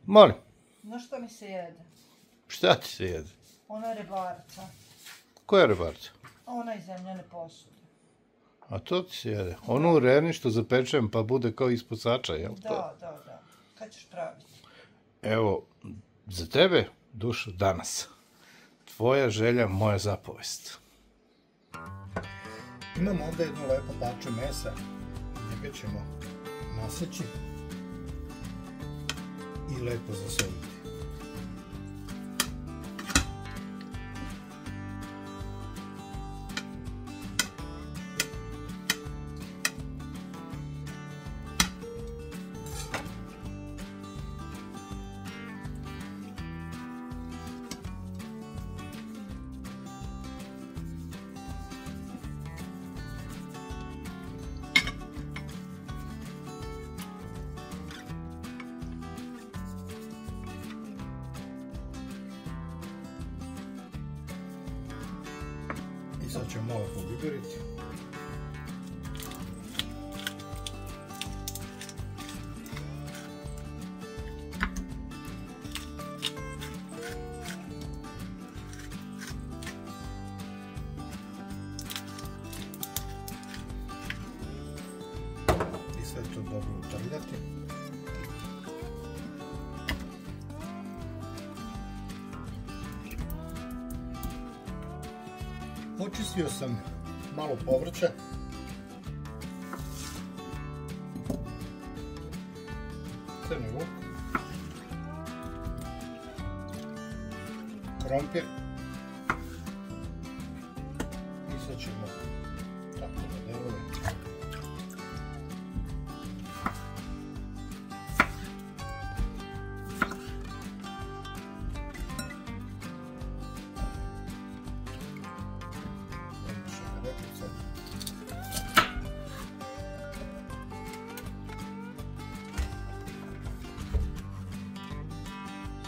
Molim. Znaš što mi se jede? Šta ti se jede? Ona rebarca. Koja rebarca? Ona iz zemljane posude. A to ti se jede? Ono u rerni što zapečem pa bude kao ispod sača, jel to? Da. Kad ćeš praviti? Evo, za tebe, Dušo, danas. Tvoja želja, moja zapovest. Imamo ovdje jedno lepo parče mesa. Njega ćemo naseći i lepo zasoliti. I sad ćemo malo pobiberiti. I sve to dobro utrljati. Očistio sam malo povrća. Crni luk. Krompir. I sad ćemo tako na delove.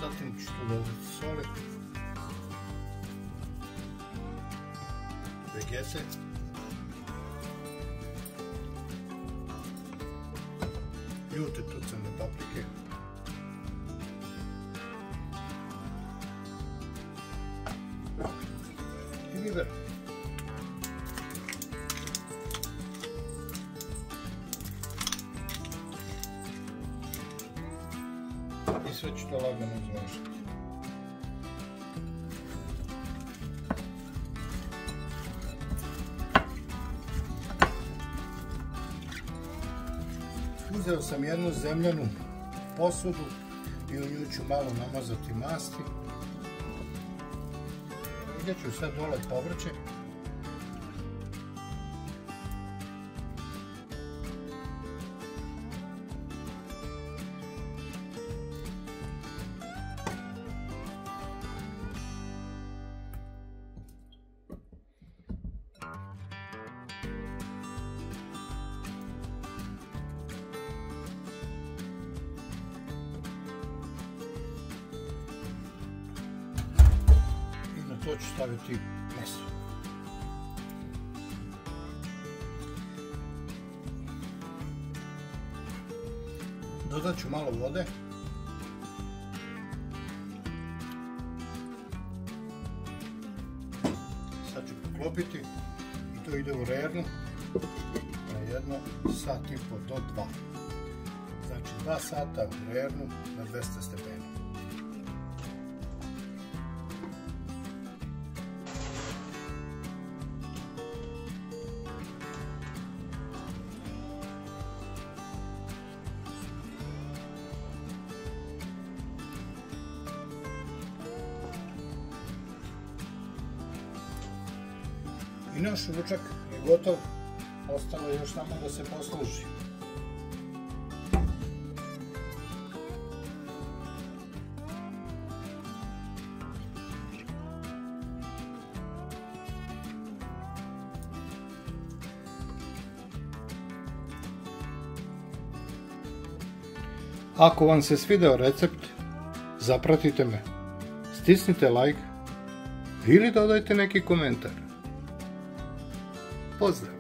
Zatim ću tu dodati soli, vegete, ljute tucane paprike, i biber. I sve ću to lagano izmešati. Uzeo sam jednu zemljanu posudu i u nju ću malo namazati masti. Gdje ću sad dole povrće. To ću staviti meso. Dodat ću malo vode. Sad ću poklopiti i to ide u rernu na jedno sat i po do 2. Znači 2 sata u rernu na 200 stepeni. I naš ručak je gotov, ostalo je još samo da se posluži. Ako vam se svideo recept, zapratite me, stisnite like ili dodajte neki komentar. Pozdrav!